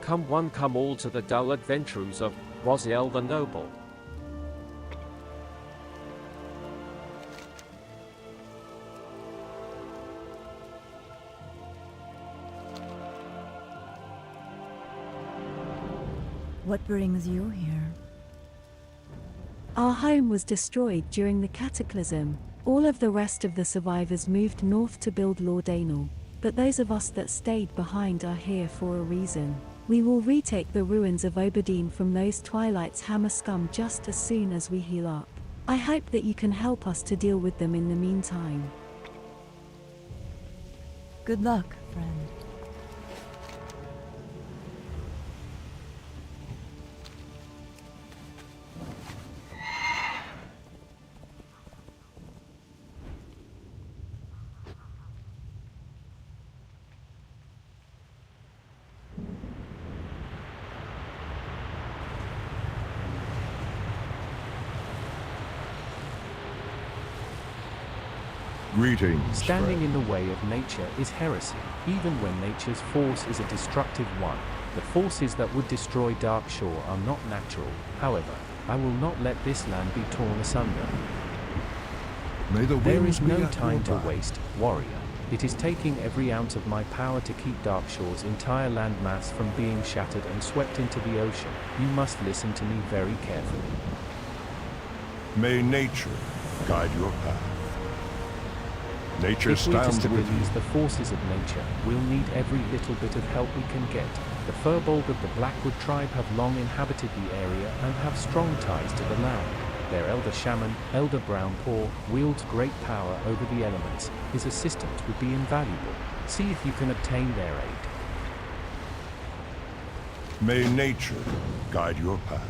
Come one, come all to the dull adventures of Raziel the Noble. What brings you here? Our home was destroyed during the cataclysm. All of the rest of the survivors moved north to build Lordainal, but those of us that stayed behind are here for a reason. We will retake the ruins of Oberdeen from those Twilight's hammer scum just as soon as we heal up. I hope that you can help us to deal with them in the meantime. Good luck, friend. Greetings, Standing friend. in the way of nature is heresy, even when nature's force is a destructive one. The forces that would destroy Darkshore are not natural. However, I will not let this land be torn asunder. May the There winds is be no at time your to back. waste, warrior. It is taking every ounce of my power to keep Darkshore's entire landmass from being shattered and swept into the ocean. You must listen to me very carefully. May nature guide your path. Nature If we are to stands with stabilize you. the forces of nature, we'll need every little bit of help we can get. The Furbolg of the Blackwood tribe have long inhabited the area and have strong ties to the land. Their elder shaman, Elder Brownpaw, wields great power over the elements. His assistance would be invaluable. See if you can obtain their aid. May nature guide your path.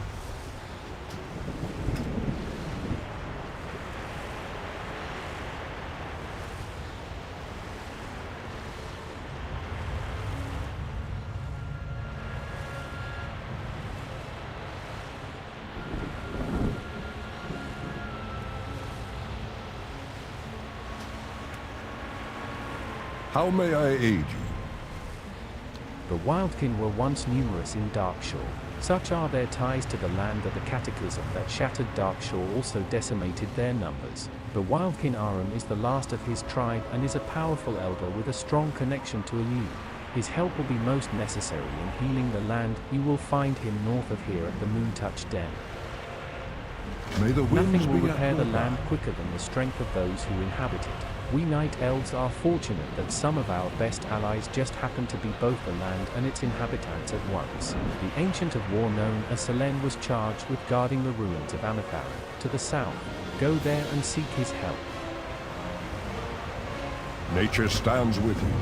How may I aid you? The Wildkin were once numerous in Darkshore. Such are their ties to the land that the cataclysm that shattered Darkshore also decimated their numbers. The Wildkin Arum is the last of his tribe and is a powerful elder with a strong connection to Elu. His help will be most necessary in healing the land. You will find him north of here at the Moontouch Den. May the winds Nothing will be repair at the your land back. quicker than the strength of those who inhabit it. We Night Elves are fortunate that some of our best allies just happen to be both the land and its inhabitants at once. The Ancient of War known as Selene was charged with guarding the ruins of Amatharan to the south. Go there and seek his help. Nature stands with you.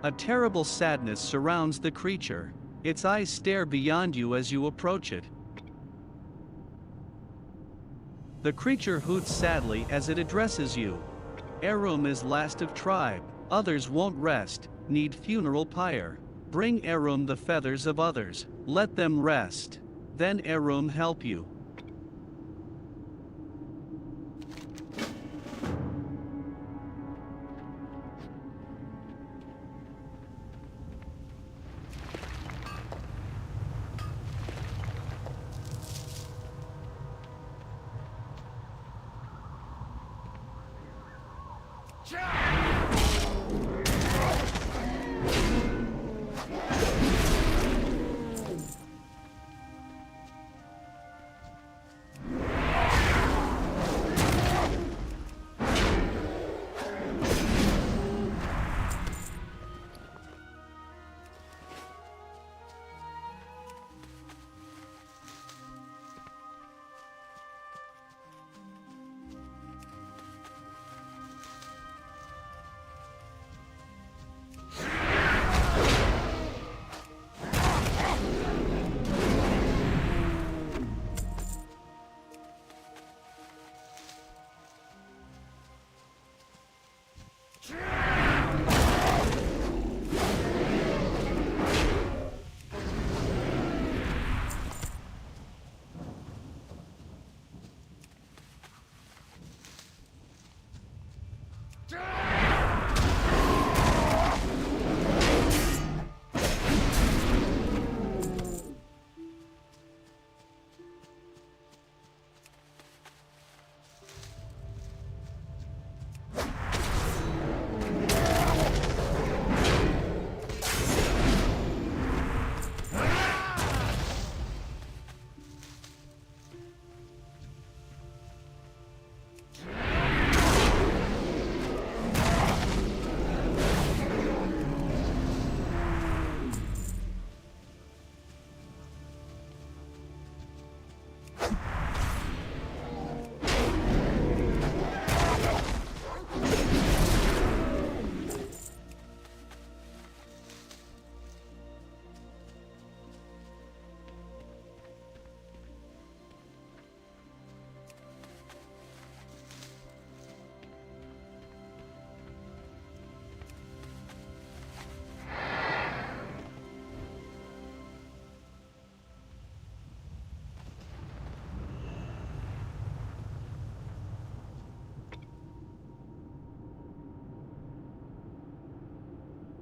A terrible sadness surrounds the creature. Its eyes stare beyond you as you approach it. The creature hoots sadly as it addresses you. Arum is last of tribe. Others won't rest, need funeral pyre. Bring Arum the feathers of others. Let them rest. Then Arum help you.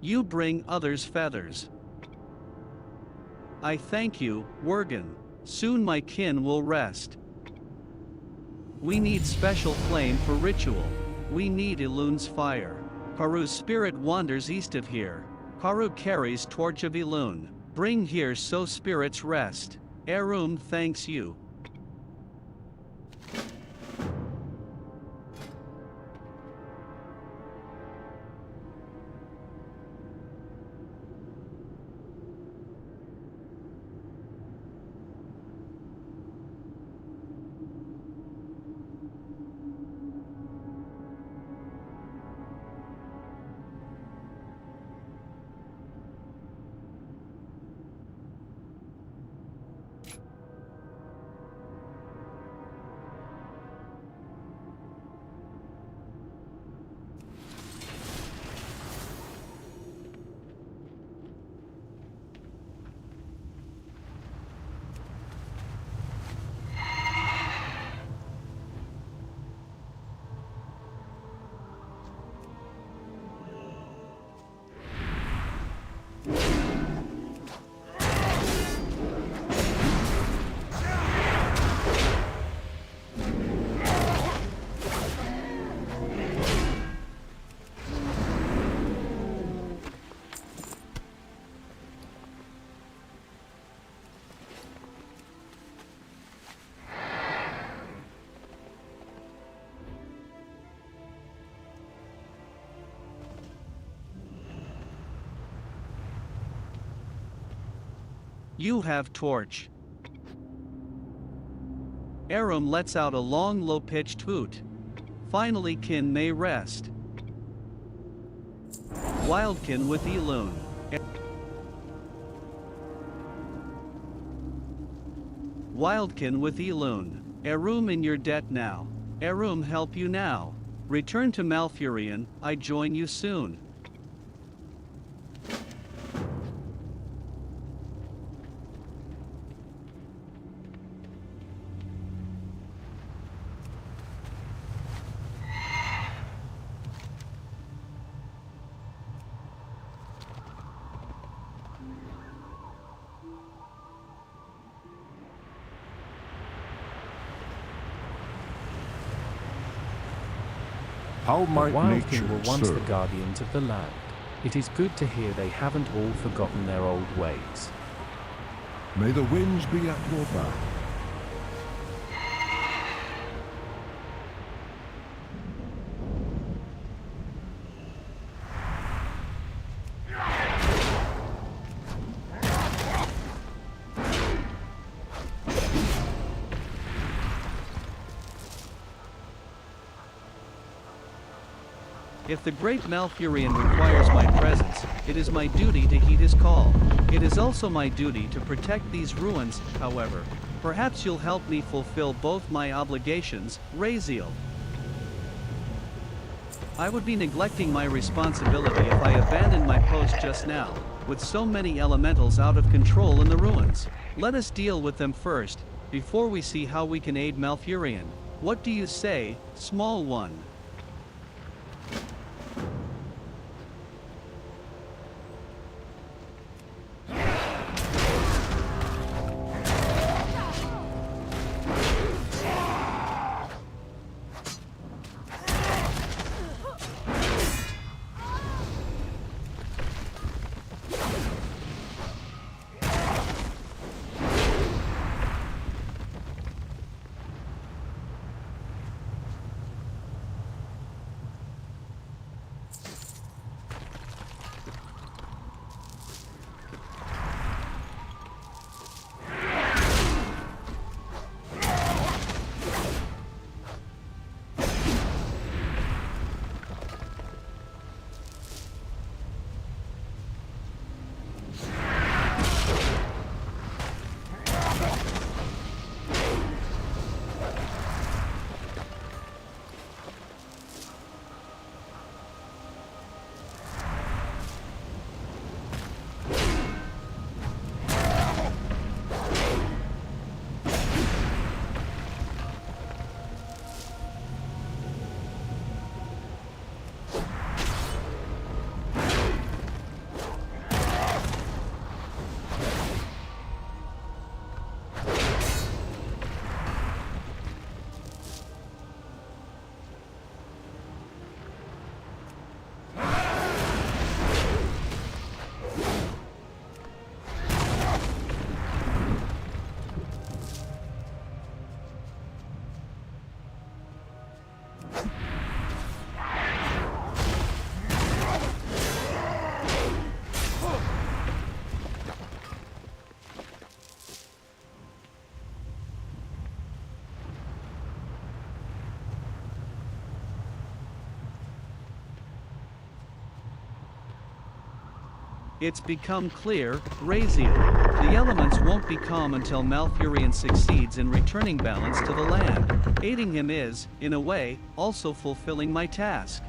You bring others feathers. I thank you, Worgen. Soon my kin will rest. We need special flame for ritual. We need Elun's fire. Karu's spirit wanders east of here. Karu carries torch of Elun. Bring here so spirits rest. Erum thanks you. You have torch. Arum lets out a long low-pitched hoot. Finally kin may rest. Wildkin with Elun. Wildkin with Elun. Arum in your debt now. Arum help you now. Return to Malfurion, I join you soon. How The might Wild nature King were once the serve? guardians of the land. It is good to hear they haven't all forgotten their old ways. May the winds be at your back. If the great Malfurion requires my presence, it is my duty to heed his call. It is also my duty to protect these ruins, however. Perhaps you'll help me fulfill both my obligations, Raziel. I would be neglecting my responsibility if I abandoned my post just now, with so many elementals out of control in the ruins. Let us deal with them first, before we see how we can aid Malfurion. What do you say, small one? It's become clear, Raziel. The elements won't be calm until Malfurion succeeds in returning balance to the land. Aiding him is, in a way, also fulfilling my task.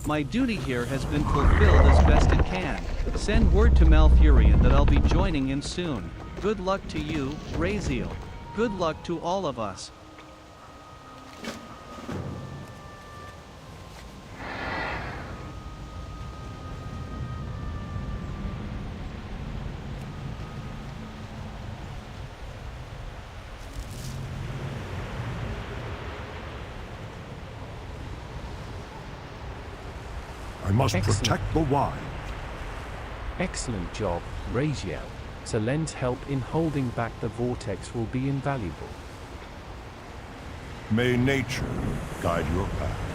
My duty here has been fulfilled as best it can. Send word to Malfurion that I'll be joining him soon. Good luck to you, Raziel. Good luck to all of us. I must Excellent. protect the wild. Excellent job, Raziel. Selen's help in holding back the vortex will be invaluable. May nature guide your path.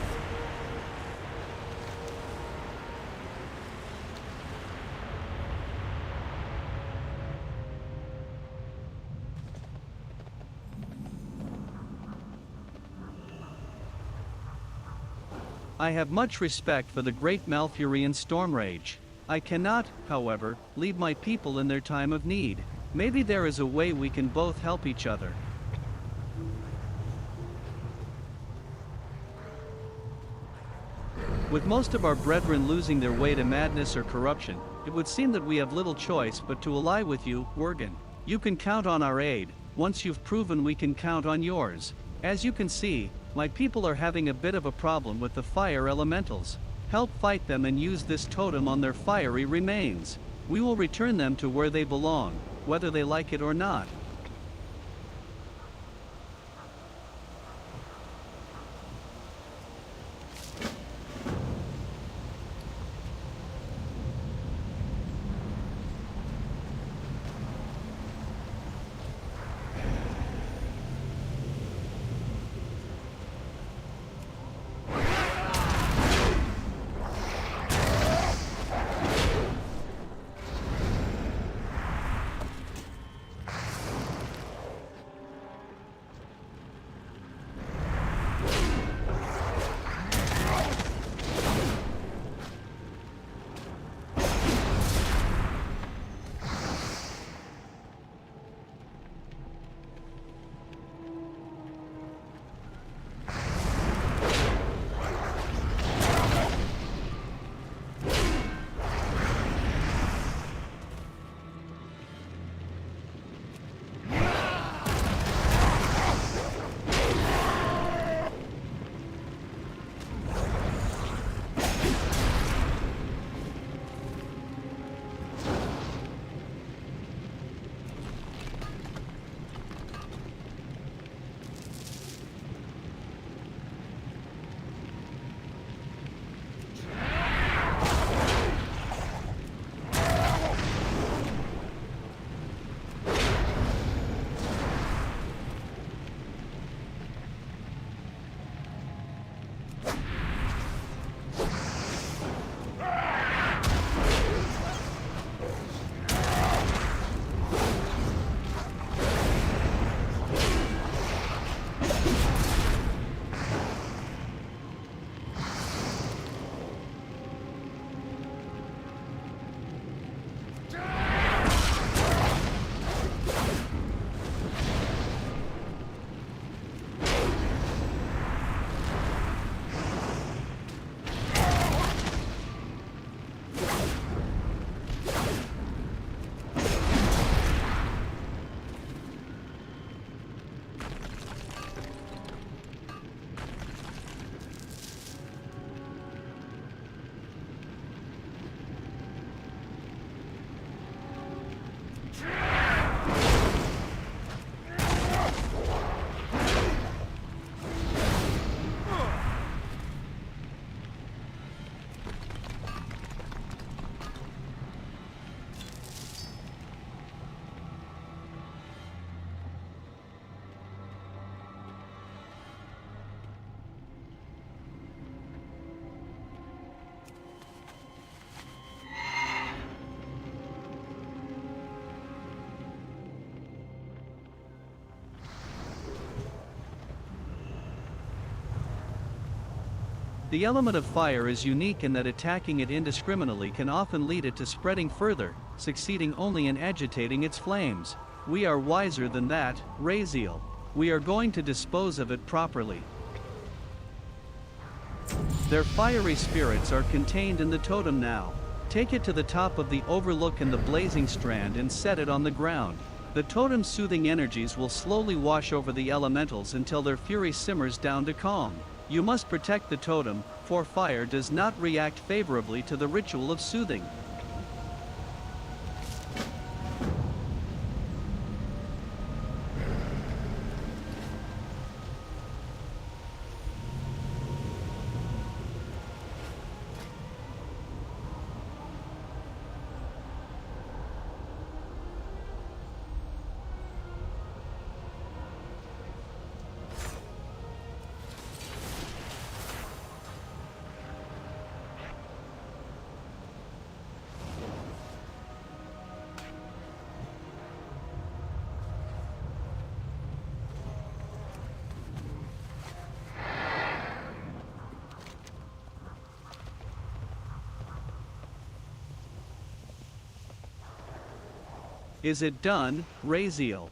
I have much respect for the great Malfurion storm rage. I cannot, however, leave my people in their time of need. Maybe there is a way we can both help each other. With most of our brethren losing their way to madness or corruption, it would seem that we have little choice but to ally with you, Worgen. You can count on our aid. Once you've proven we can count on yours. As you can see, my people are having a bit of a problem with the fire elementals. Help fight them and use this totem on their fiery remains. We will return them to where they belong, whether they like it or not. The element of fire is unique in that attacking it indiscriminately can often lead it to spreading further, succeeding only in agitating its flames. We are wiser than that, Raziel. We are going to dispose of it properly. Their fiery spirits are contained in the totem now. Take it to the top of the overlook in the blazing strand and set it on the ground. The totem's soothing energies will slowly wash over the elementals until their fury simmers down to calm. You must protect the totem, for fire does not react favorably to the ritual of soothing. Is it done, Raziel?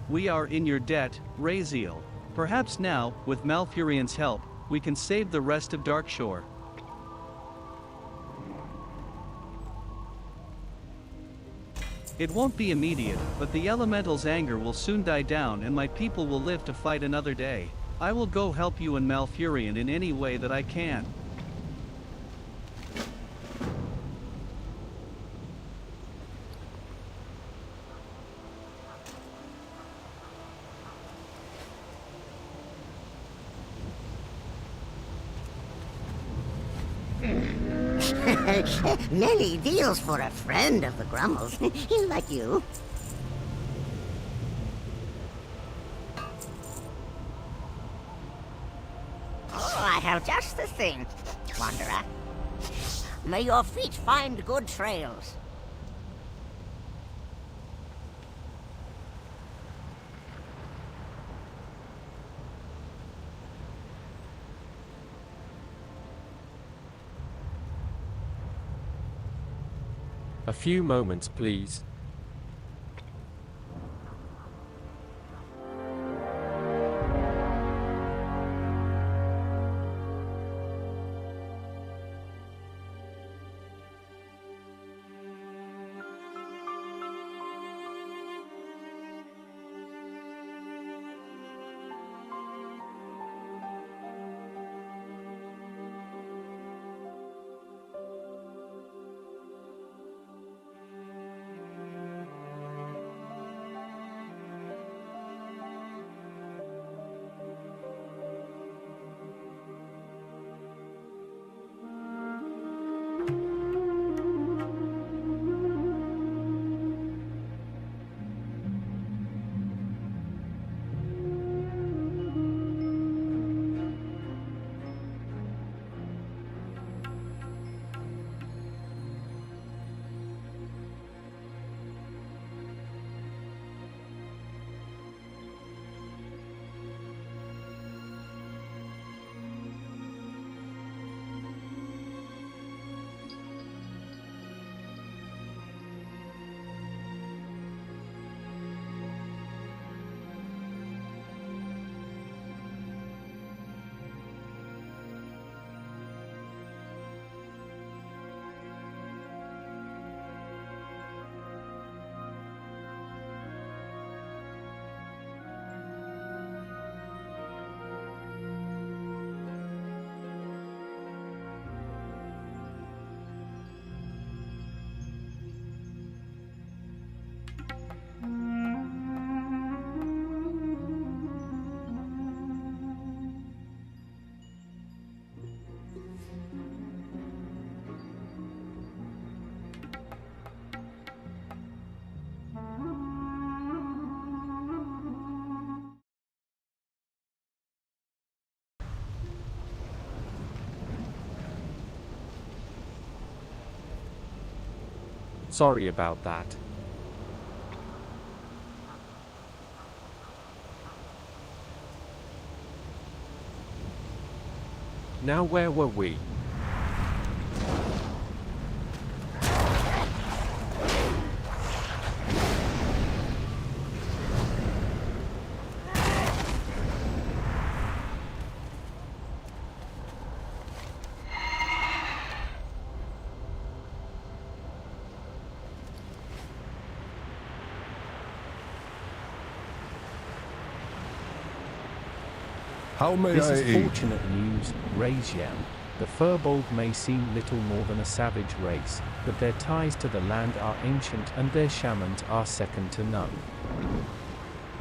We are in your debt, Raziel. Perhaps now, with Malfurion's help, we can save the rest of Darkshore. It won't be immediate, but the elemental's anger will soon die down and my people will live to fight another day. I will go help you and Malfurion in any way that I can. Many deals for a friend of the Grummles. He's like you. Oh, I have just the thing, Wanderer. May your feet find good trails. A few moments, please. Sorry about that. Now where were we? How may This I is aid? fortunate news, Raziel. The Furbolg may seem little more than a savage race, but their ties to the land are ancient and their shamans are second to none.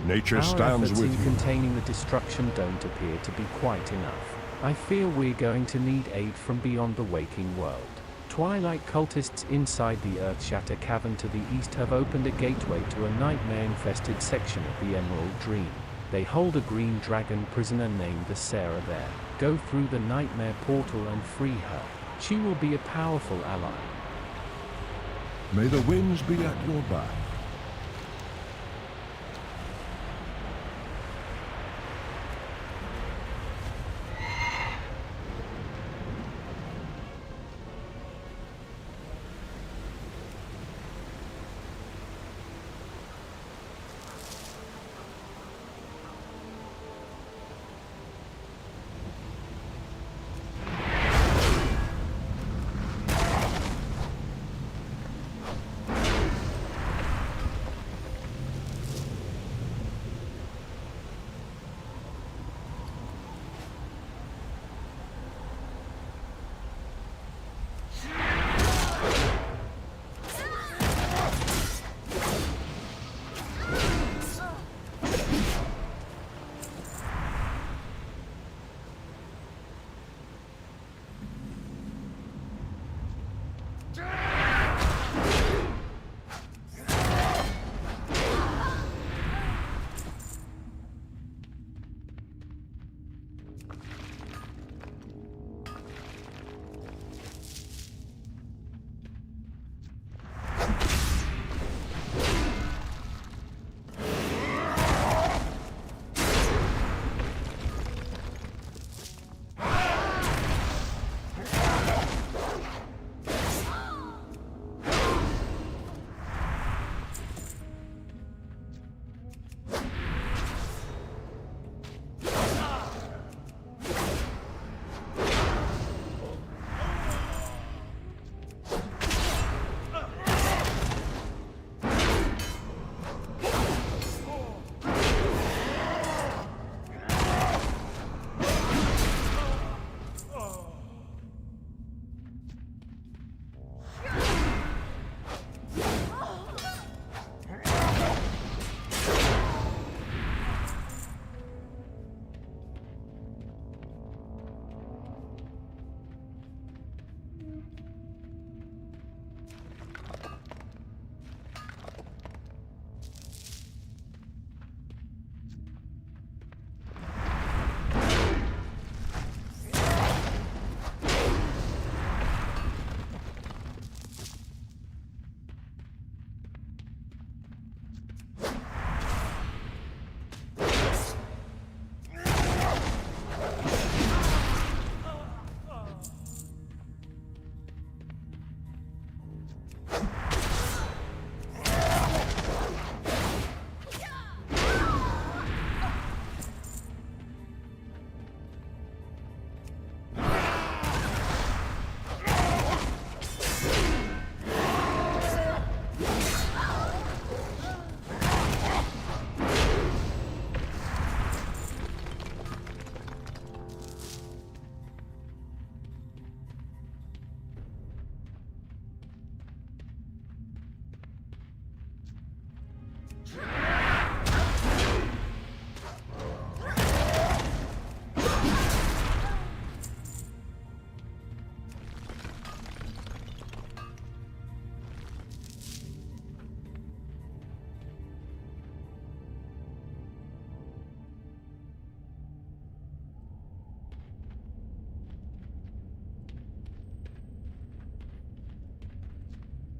Nature Our stands efforts with in you. containing the destruction don't appear to be quite enough. I fear we're going to need aid from beyond the waking world. Twilight cultists inside the Earthshatter cavern to the east have opened a gateway to a nightmare-infested section of the Emerald Dream. They hold a green dragon prisoner named the Sarah there. Go through the nightmare portal and free her. She will be a powerful ally. May the winds be at your back.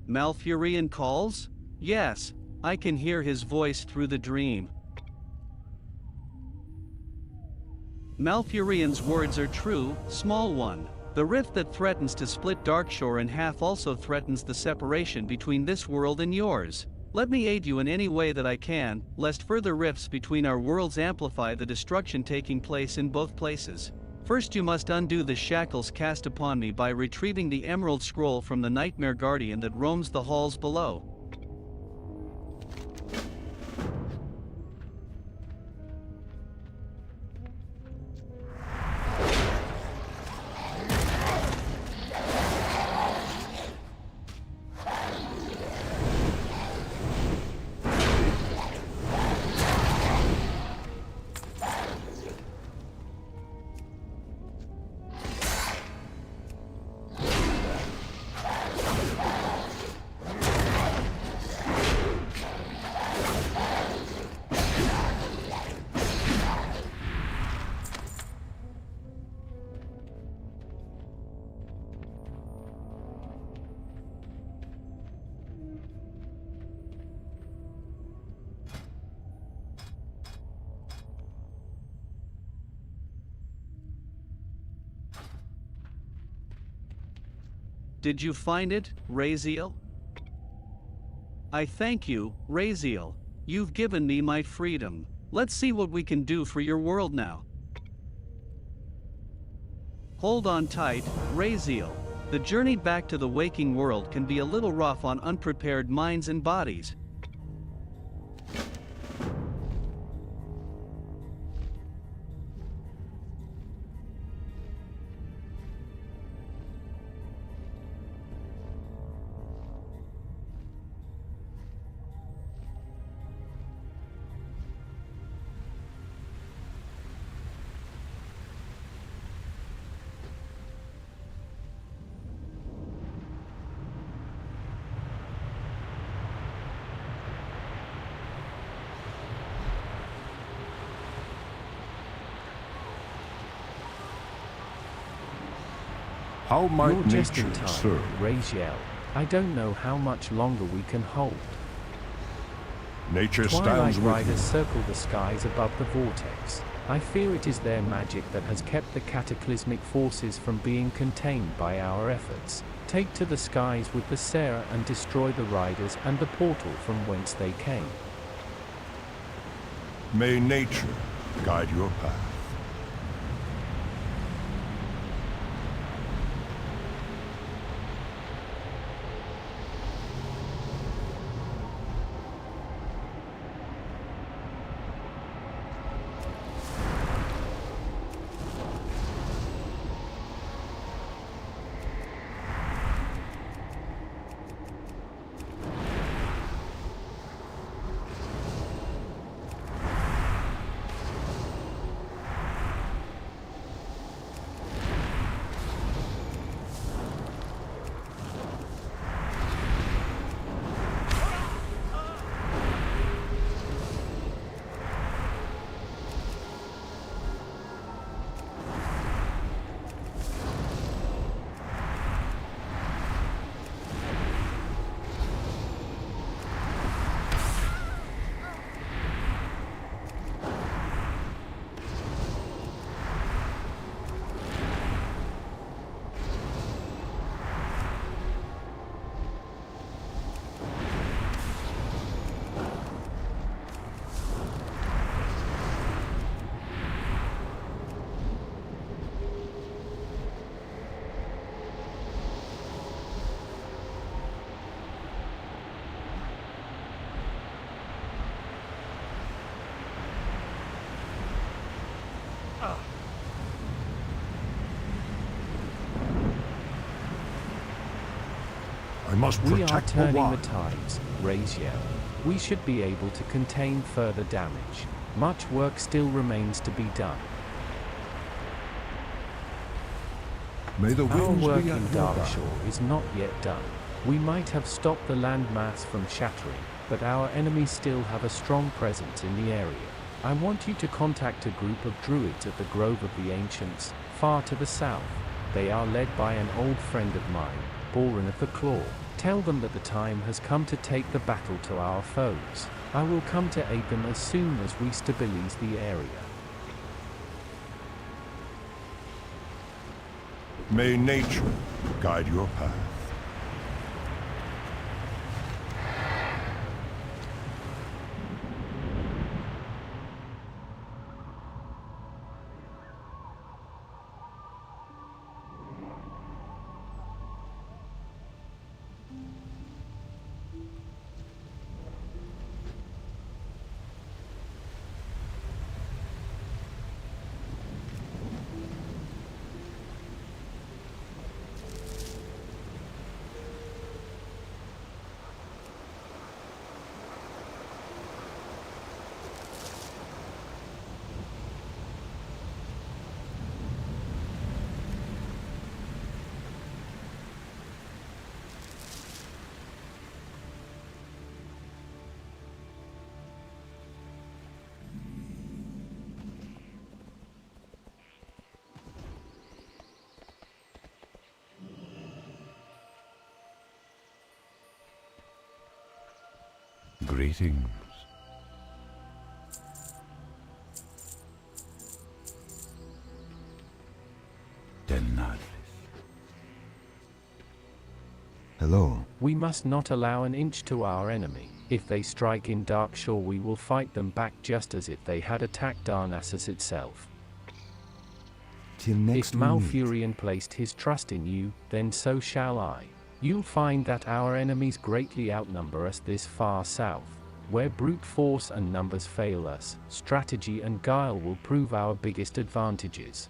Malfurion calls? Yes, I can hear his voice through the dream. Malfurion's words are true, small one. The rift that threatens to split Darkshore in half also threatens the separation between this world and yours. Let me aid you in any way that I can, lest further rifts between our worlds amplify the destruction taking place in both places. First you must undo the shackles cast upon me by retrieving the Emerald Scroll from the Nightmare Guardian that roams the halls below. Did you find it, Raziel? I thank you, Raziel. You've given me my freedom. Let's see what we can do for your world now. Hold on tight, Raziel. The journey back to the waking world can be a little rough on unprepared minds and bodies. How might You're just in nature time, serve? Raziel. I don't know how much longer we can hold. Nature Twilight stands with riders you. circle the skies above the vortex. I fear it is their magic that has kept the cataclysmic forces from being contained by our efforts. Take to the skies with the Sarah and destroy the riders and the portal from whence they came. May nature guide your path. I must We are protect the turning the wild. tides, Raziel. We should be able to contain further damage. Much work still remains to be done. May the Our winds work be in at your back. Darkshore is not yet done. We might have stopped the landmass from shattering, but our enemies still have a strong presence in the area. I want you to contact a group of druids at the Grove of the Ancients, far to the south. They are led by an old friend of mine, Ballroom of the Claw. Tell them that the time has come to take the battle to our foes. I will come to aid them as soon as we stabilize the area. May nature guide your path. Greetings. Denizen. Hello. We must not allow an inch to our enemy. If they strike in Darkshore, we will fight them back just as if they had attacked Darnassus itself. Till next If Malfurion placed his trust in you, then so shall I. You'll find that our enemies greatly outnumber us this far south. Where brute force and numbers fail us, strategy and guile will prove our biggest advantages.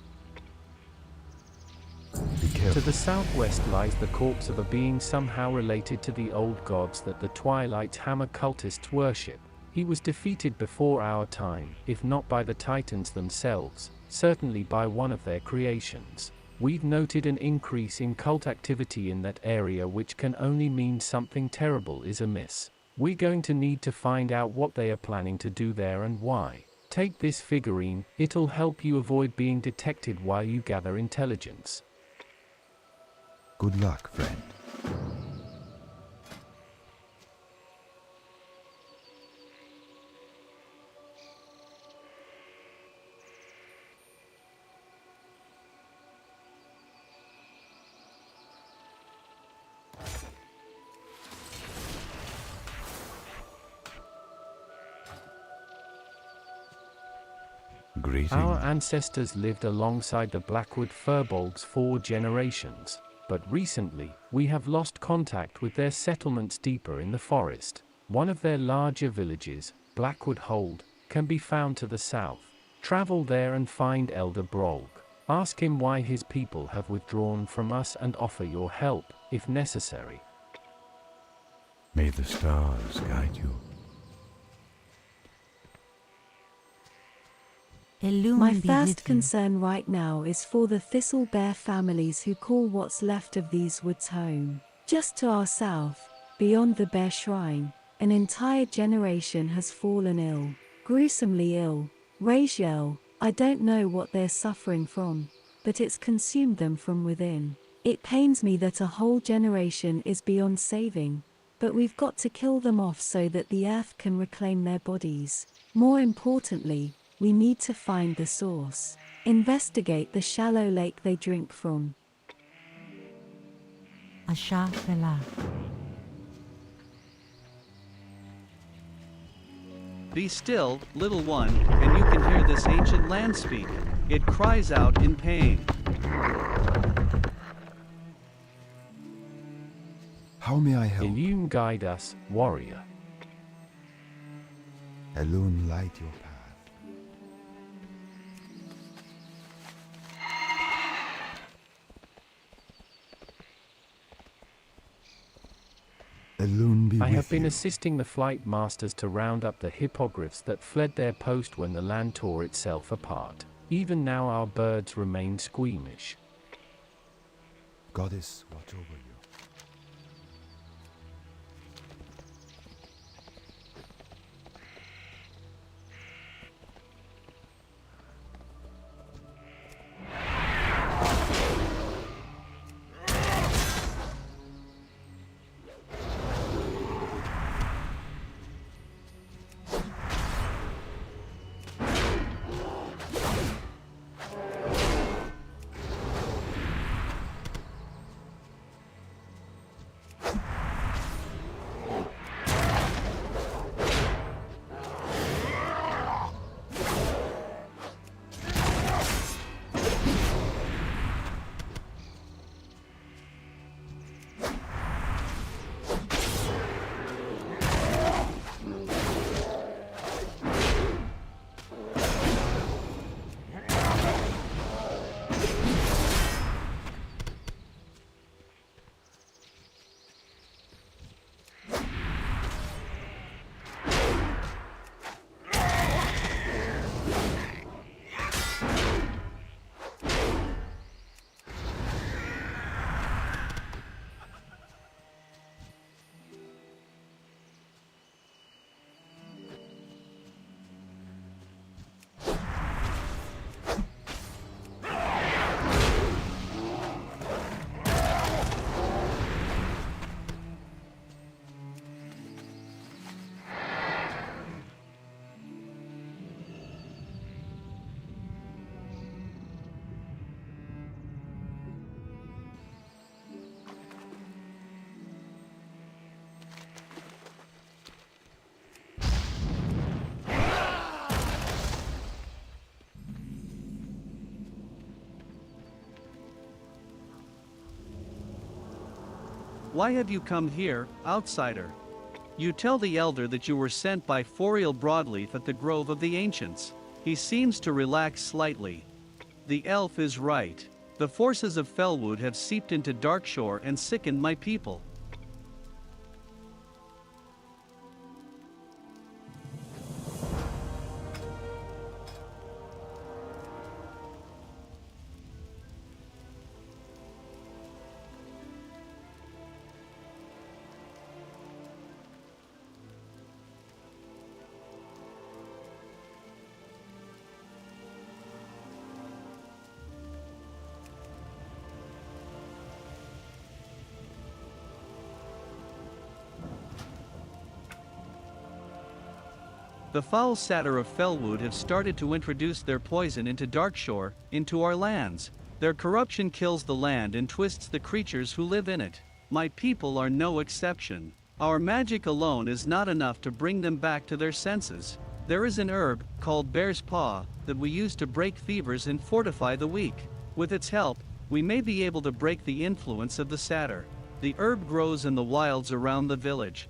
Be careful. To the southwest lies the corpse of a being somehow related to the old gods that the Twilight Hammer cultists worship. He was defeated before our time, if not by the Titans themselves, certainly by one of their creations. We've noted an increase in cult activity in that area, which can only mean something terrible is amiss. We're going to need to find out what they are planning to do there and why. Take this figurine, it'll help you avoid being detected while you gather intelligence. Good luck, friend. Greetings. Our ancestors lived alongside the Blackwood Furbolgs for generations, but recently, we have lost contact with their settlements deeper in the forest. One of their larger villages, Blackwood Hold, can be found to the south. Travel there and find Elder Brolg. Ask him why his people have withdrawn from us and offer your help, if necessary. May the stars guide you. My first concern right now is for the Thistle Bear families who call what's left of these woods home. Just to our south, beyond the Bear Shrine, an entire generation has fallen ill. Gruesomely ill. Raziel, I don't know what they're suffering from, but it's consumed them from within. It pains me that a whole generation is beyond saving, but we've got to kill them off so that the earth can reclaim their bodies. More importantly, we need to find the source. Investigate the shallow lake they drink from. Asha Fela. Be still, little one, and you can hear this ancient land speak. It cries out in pain. How may I help? Illume guide us, warrior. Alone light your path. Alone be I have with been you. assisting the Flight Masters to round up the hippogriffs that fled their post when the land tore itself apart. Even now our birds remain squeamish. Goddess, watch over you. Why have you come here, outsider? You tell the elder that you were sent by Foriel Broadleaf at the Grove of the Ancients. He seems to relax slightly. The elf is right. The forces of Felwood have seeped into Darkshore and sickened my people. The foul satyr of Felwood have started to introduce their poison into Darkshore, into our lands. Their corruption kills the land and twists the creatures who live in it. My people are no exception. Our magic alone is not enough to bring them back to their senses. There is an herb, called Bear's Paw, that we use to break fevers and fortify the weak. With its help, we may be able to break the influence of the satyr. The herb grows in the wilds around the village.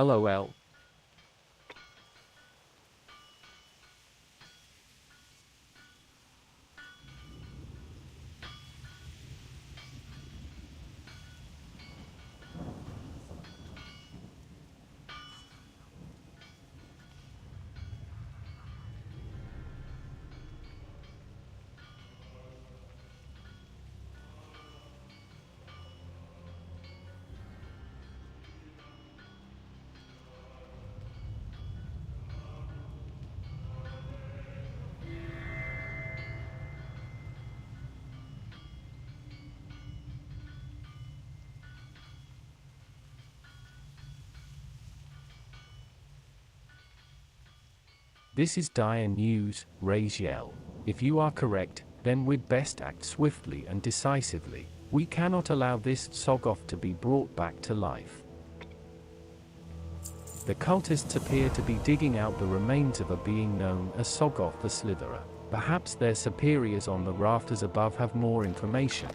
LOL. This is dire news, Raise yell. If you are correct, then we'd best act swiftly and decisively. We cannot allow this Soggoth to be brought back to life. The cultists appear to be digging out the remains of a being known as Soggoth the Slitherer. Perhaps their superiors on the rafters above have more information.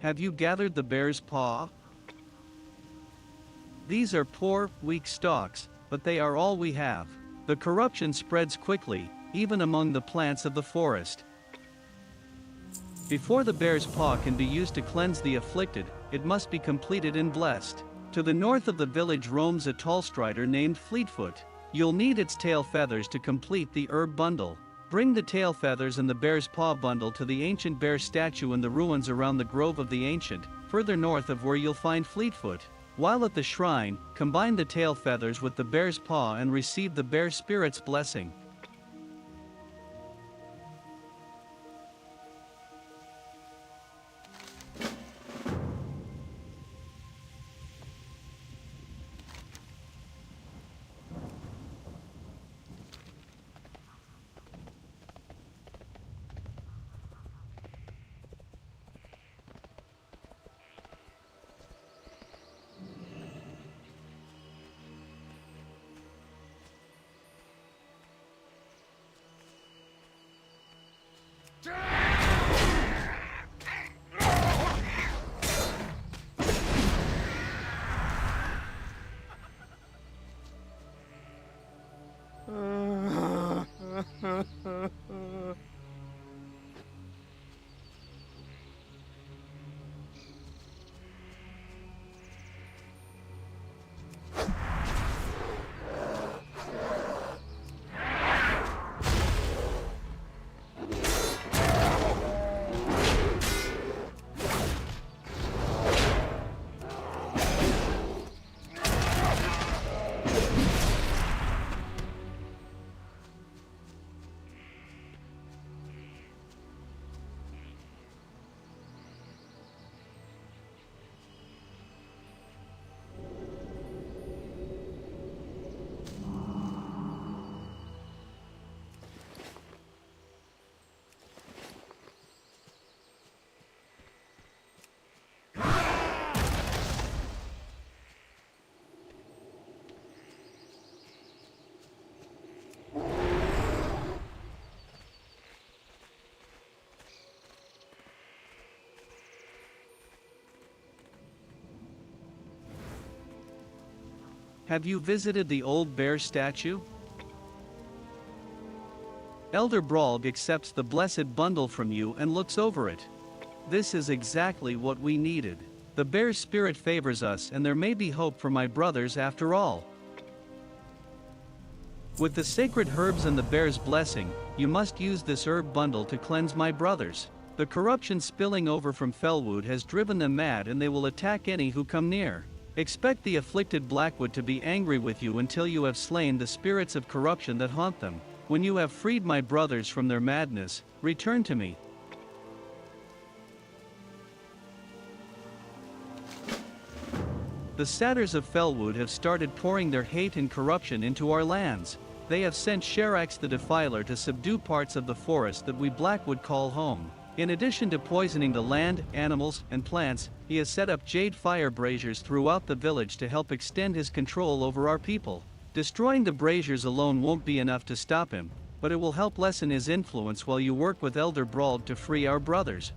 Have you gathered the bear's paw? These are poor, weak stalks, but they are all we have. The corruption spreads quickly, even among the plants of the forest. Before the bear's paw can be used to cleanse the afflicted, it must be completed and blessed. To the north of the village roams a tall strider named Fleetfoot. You'll need its tail feathers to complete the herb bundle. Bring the tail feathers and the bear's paw bundle to the ancient bear statue in the ruins around the Grove of the Ancient, further north of where you'll find Fleetfoot. While at the shrine, combine the tail feathers with the bear's paw and receive the bear spirit's blessing. Have you visited the old bear statue? Elder Bralg accepts the blessed bundle from you and looks over it. This is exactly what we needed. The bear's spirit favors us, and there may be hope for my brothers after all. With the sacred herbs and the bear's blessing, you must use this herb bundle to cleanse my brothers. The corruption spilling over from Felwood has driven them mad, and they will attack any who come near. Expect the afflicted Blackwood to be angry with you until you have slain the spirits of corruption that haunt them. When you have freed my brothers from their madness, return to me. The satyrs of Felwood have started pouring their hate and corruption into our lands. They have sent Sherax the Defiler to subdue parts of the forest that we Blackwood call home. In addition to poisoning the land, animals, and plants, he has set up jade fire braziers throughout the village to help extend his control over our people. Destroying the braziers alone won't be enough to stop him, but it will help lessen his influence while you work with Elder Bralg to free our brothers.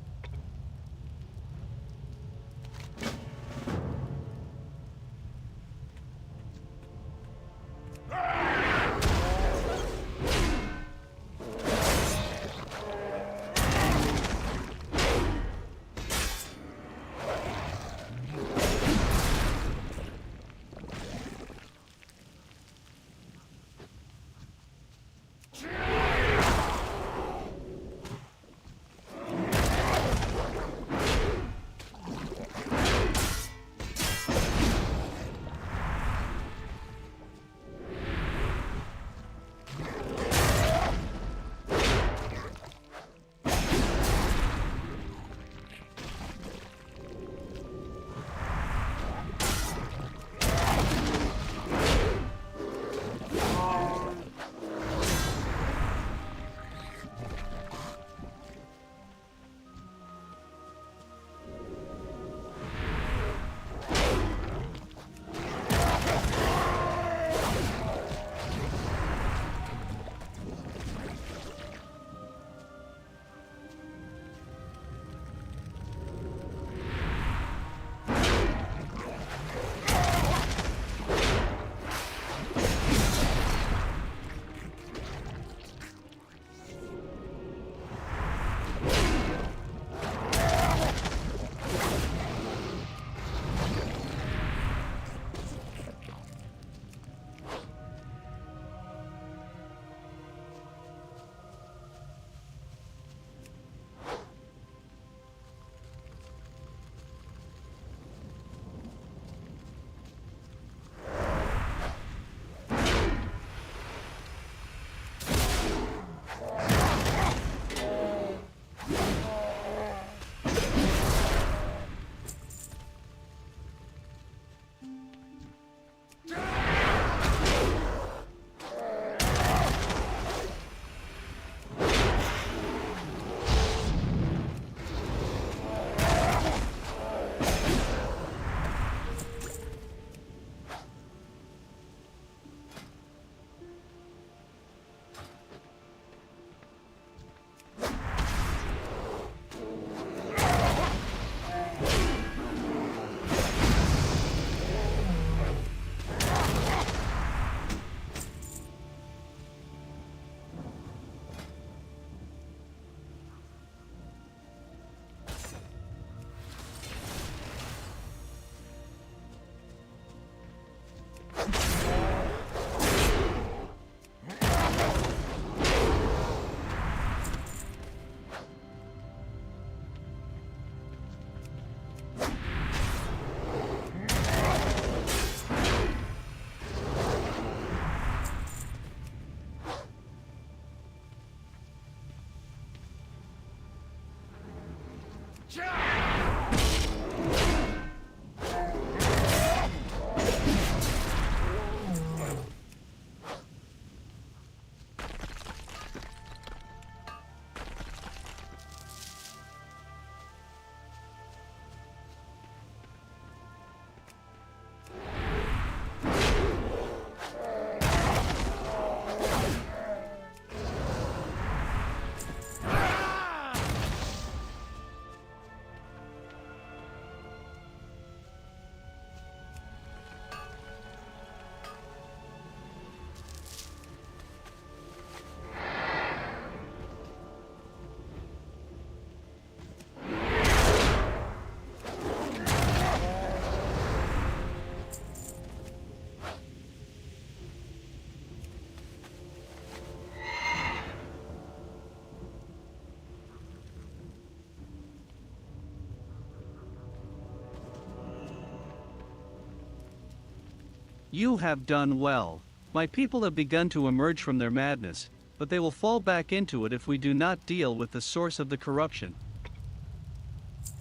You have done well. My people have begun to emerge from their madness, but they will fall back into it if we do not deal with the source of the corruption.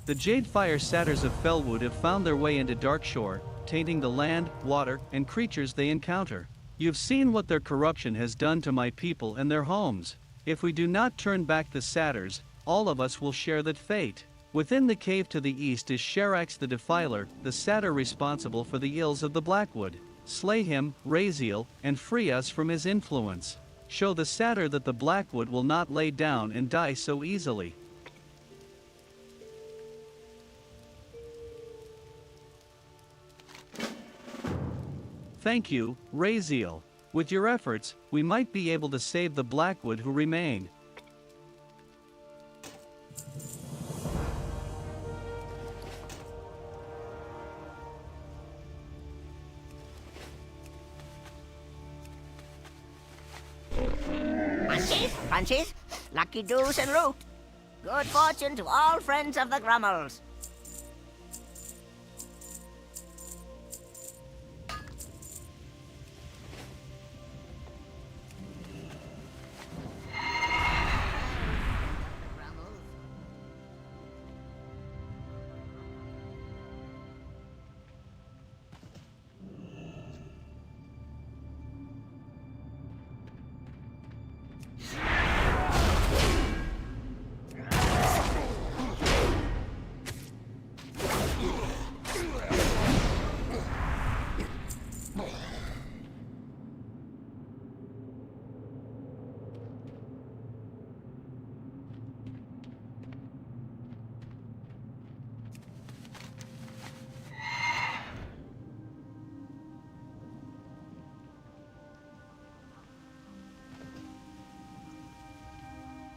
The Jade Fire Satyrs of Felwood have found their way into Darkshore, tainting the land, water, and creatures they encounter. You've seen what their corruption has done to my people and their homes. If we do not turn back the Satyrs, all of us will share that fate. Within the cave to the east is Sherax the Defiler, the satyr responsible for the ills of the Blackwood. Slay him, Raziel, and free us from his influence. Show the satyr that the Blackwood will not lay down and die so easily. Thank you, Raziel. With your efforts, we might be able to save the Blackwood who remain. Punches, lucky doos and loot. Good fortune to all friends of the Grummels.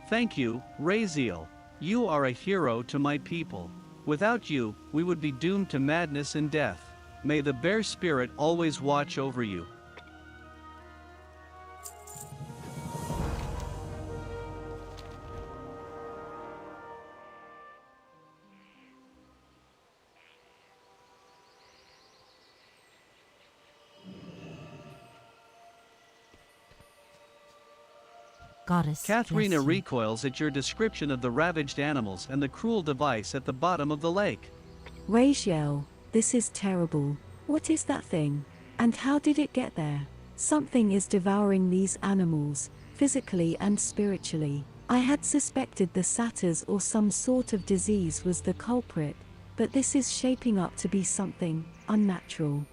Thank you, Raziel. You are a hero to my people. Without you, we would be doomed to madness and death. May the bear spirit always watch over you. Goddess. Katharina bless you. recoils at your description of the ravaged animals and the cruel device at the bottom of the lake. Raziel, this is terrible. What is that thing? And how did it get there? Something is devouring these animals, physically and spiritually. I had suspected the satyrs or some sort of disease was the culprit, but this is shaping up to be something unnatural.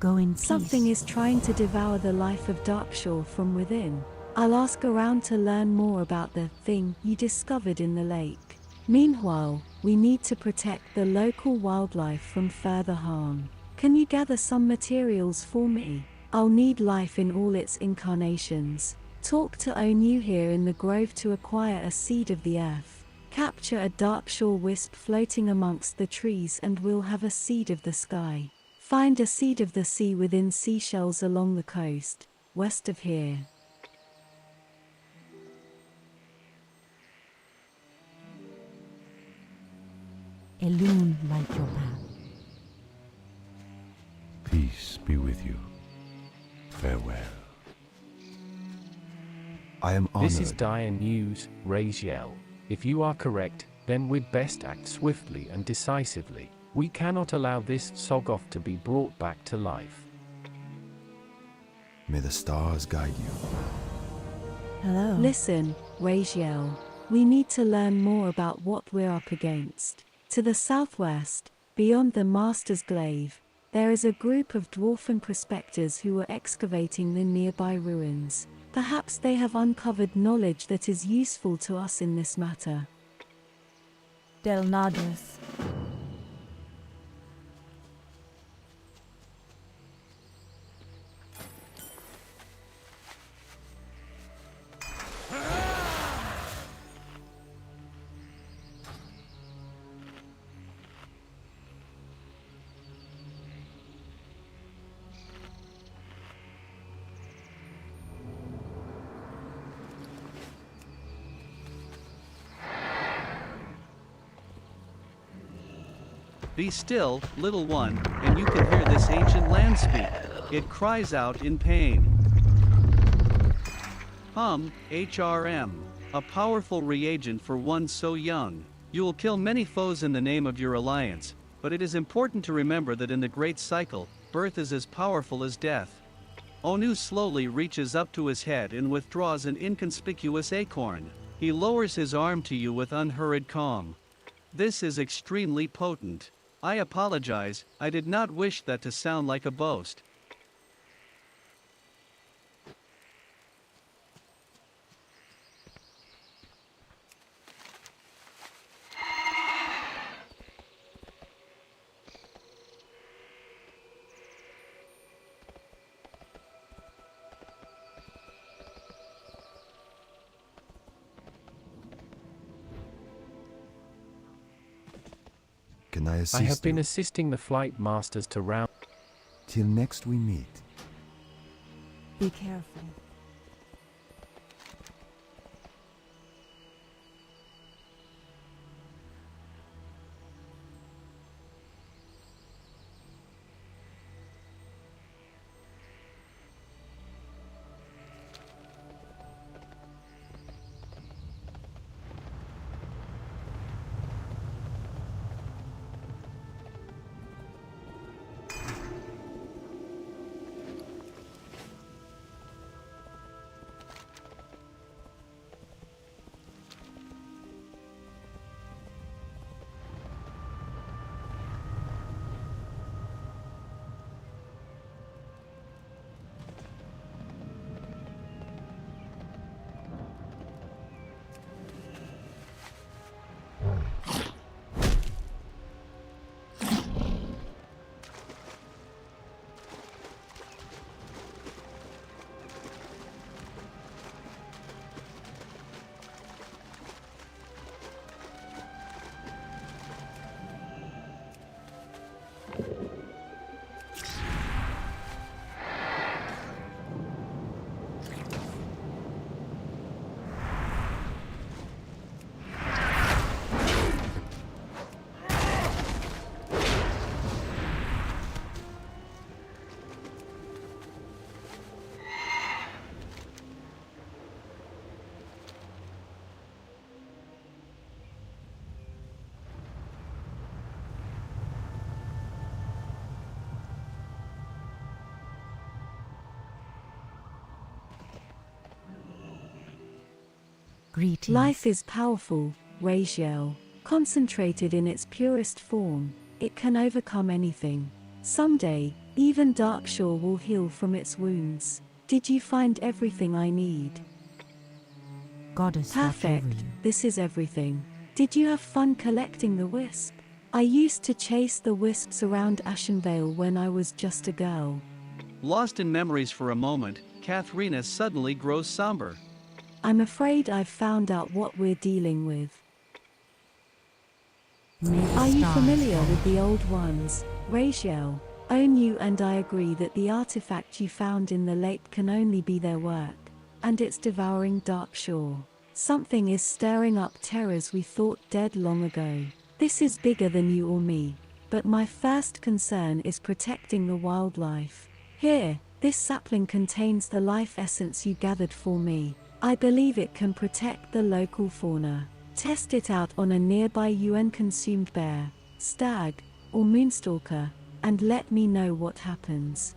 Go in peace. Something is trying to devour the life of Darkshore from within. I'll ask around to learn more about the thing you discovered in the lake. Meanwhile, we need to protect the local wildlife from further harm. Can you gather some materials for me? I'll need life in all its incarnations. Talk to Onu here in the grove to acquire a seed of the earth. Capture a Darkshore wisp floating amongst the trees and we'll have a seed of the sky. Find a seed of the sea within seashells along the coast, west of here. Illume light your path. Peace be with you. Farewell. I am honored. This is dire news, Raziel. If you are correct, then we'd best act swiftly and decisively. We cannot allow this Sogoth to be brought back to life. May the stars guide you. Hello. Listen, Raziel, we need to learn more about what we're up against. To the southwest, beyond the Master's Glaive, there is a group of dwarfen prospectors who are excavating the nearby ruins. Perhaps they have uncovered knowledge that is useful to us in this matter. Del Nadres. Be still, little one, and you can hear this ancient land speak. It cries out in pain. HRM. A powerful reagent for one so young. You will kill many foes in the name of your alliance, but it is important to remember that in the Great Cycle, birth is as powerful as death. Onu slowly reaches up to his head and withdraws an inconspicuous acorn. He lowers his arm to you with unhurried calm. This is extremely potent. I apologize, I did not wish that to sound like a boast. Can I assist I have been you? assisting the flight masters to round. Till next we meet. Be careful. Greetings. Life is powerful, Raziel. Concentrated in its purest form, it can overcome anything. Someday, even Darkshore will heal from its wounds. Did you find everything I need? Goddess, watch over Perfect, you. this is everything. Did you have fun collecting the wisp? I used to chase the wisps around Ashenvale when I was just a girl. Lost in memories for a moment, Katharina suddenly grows somber. I'm afraid I've found out what we're dealing with. May the Are you stars familiar guide with the old ones, Raziel? Onu and I agree that the artifact you found in the lake can only be their work, and it's devouring Darkshore. Something is stirring up terrors we thought dead long ago. This is bigger than you or me, but my first concern is protecting the wildlife. Here, this sapling contains the life essence you gathered for me. I believe it can protect the local fauna. Test it out on a nearby UN-consumed bear, stag, or moonstalker, and let me know what happens.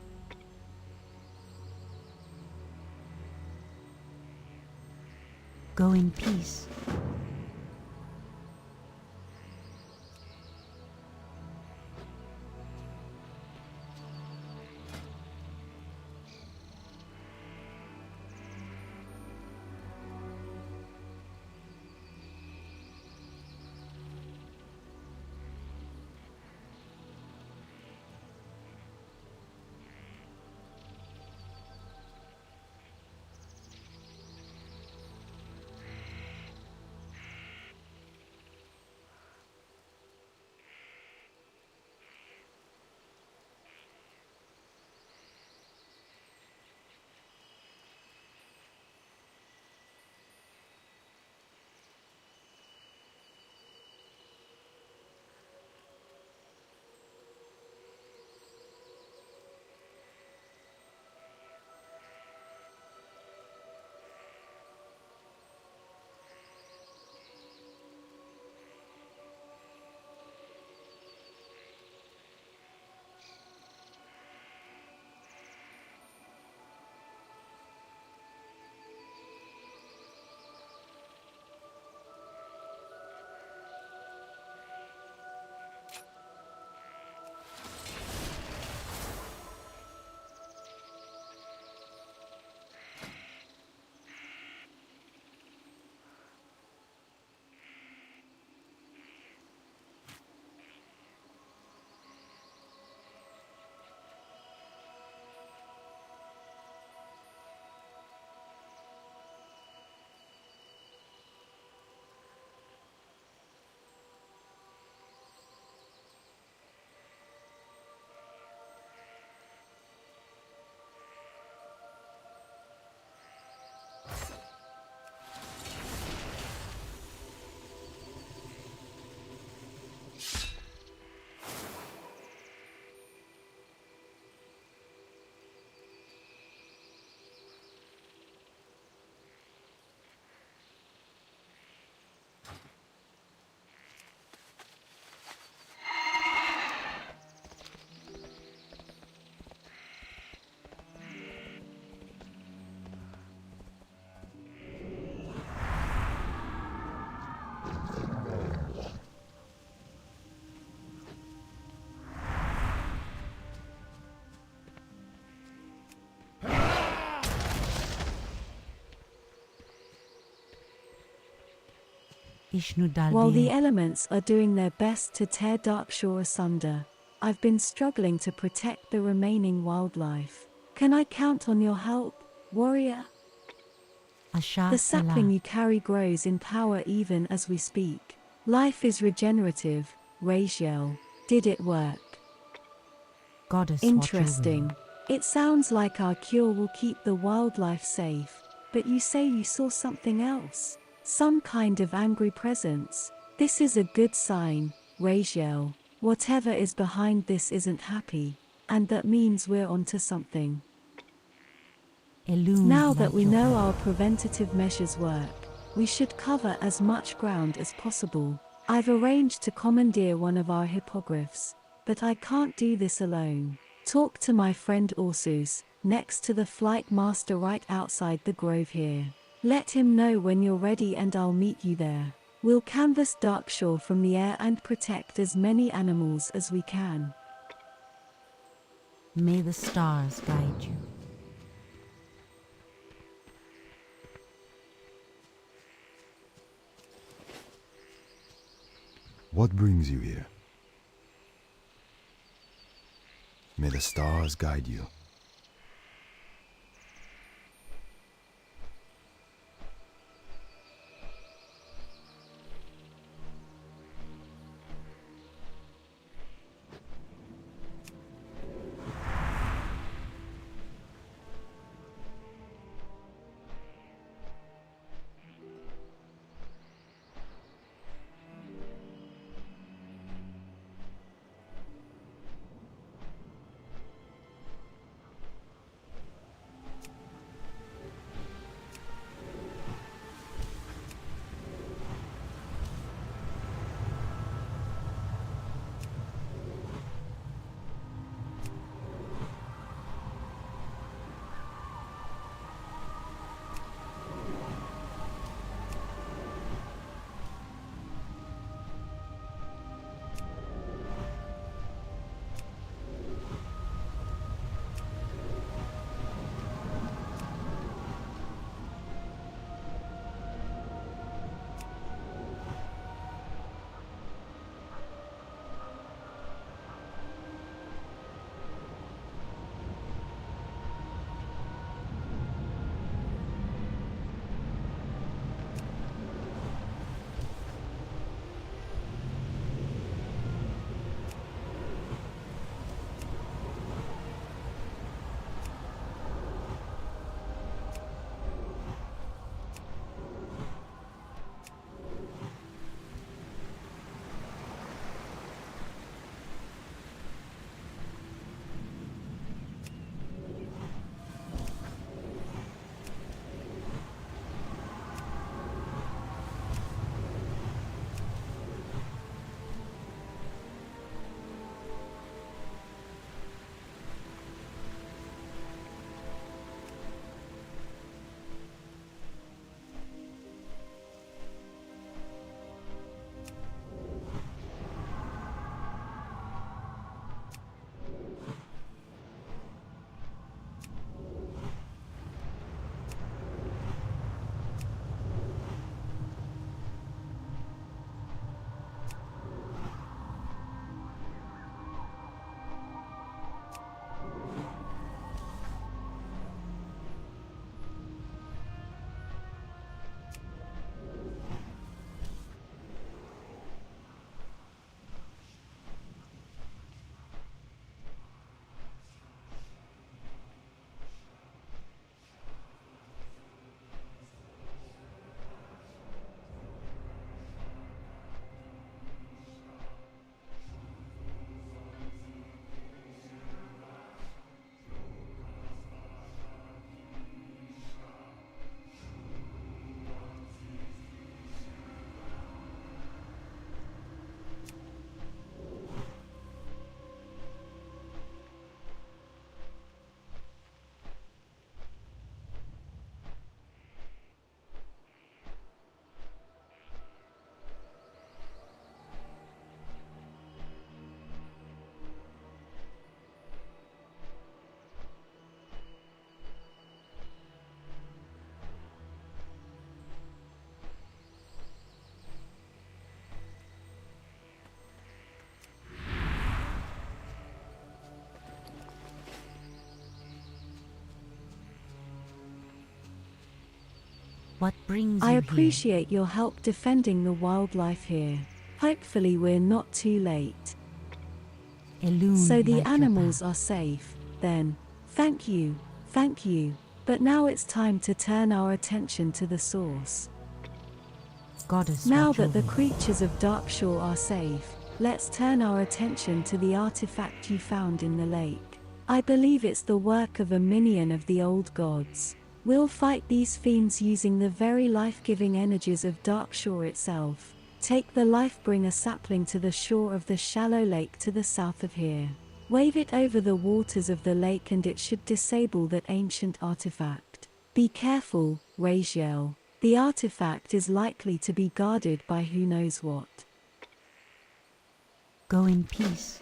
Go in peace. While the elements are doing their best to tear Darkshore asunder, I've been struggling to protect the remaining wildlife. Can I count on your help, warrior? The sapling you carry grows in power even as we speak. Life is regenerative, Raziel. Did it work? Goddess Interesting. It sounds like our cure will keep the wildlife safe, but you say you saw something else. Some kind of angry presence. This is a good sign, Raziel. Whatever is behind this isn't happy, and that means we're onto something. Now that we know our preventative measures work, we should cover as much ground as possible. I've arranged to commandeer one of our hippogriffs, but I can't do this alone. Talk to my friend Ursus, next to the flight master right outside the grove here. Let him know when you're ready and I'll meet you there. We'll canvass Darkshore from the air and protect as many animals as we can. May the stars guide you. What brings you here? May the stars guide you. What brings I you appreciate your help defending the wildlife here. Hopefully we're not too late. here? Illume So the light your animals path. are safe, then. Thank you, thank you. But now it's time to turn our attention to the source. Goddess, Now watch that the over. creatures of Darkshore are safe, let's turn our attention to the artifact you found in the lake. I believe it's the work of a minion of the old gods. We'll fight these fiends using the very life-giving energies of Darkshore itself. Take the Lifebringer sapling to the shore of the shallow lake to the south of here. Wave it over the waters of the lake and it should disable that ancient artifact. Be careful, Raziel. The artifact is likely to be guarded by who knows what. Go in peace.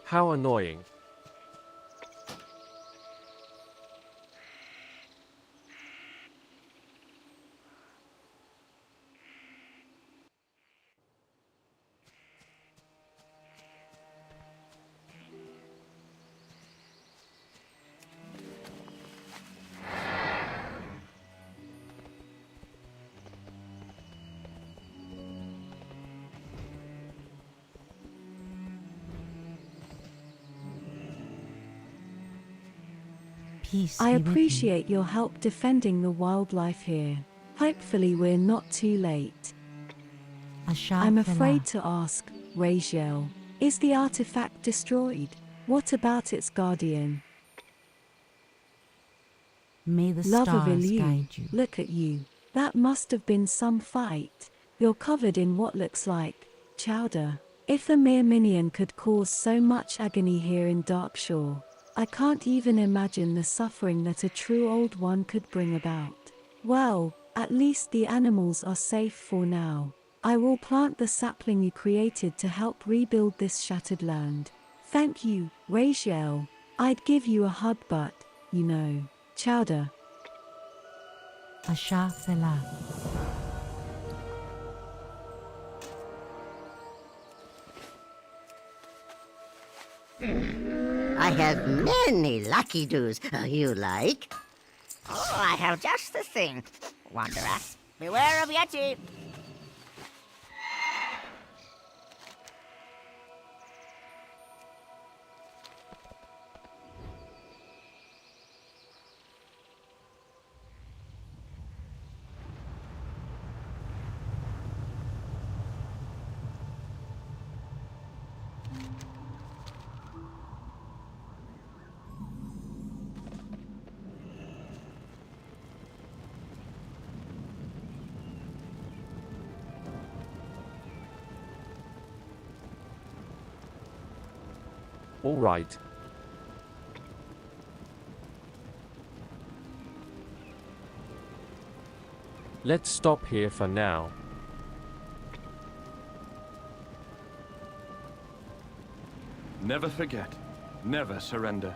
How annoying. Peace I be with you. appreciate your help defending the wildlife here. Hopefully we're not too late. Ashar I'm Felah. afraid to ask, Raziel, is the artifact destroyed? What about its guardian? May the Love of stars Ilu, guide you. look at you. That must have been some fight. You're covered in what looks like chowder. If the mere minion could cause so much agony here in Darkshore, I can't even imagine the suffering that a true old one could bring about. Well, at least the animals are safe for now. I will plant the sapling you created to help rebuild this shattered land. Thank you, Raziel. I'd give you a hug but, you know, chowder. Ashar Felah. I have many lucky doos you like. Oh, I have just the thing. Wanderer, beware of Yeti. All right. Let's stop here for now. Never forget, never surrender.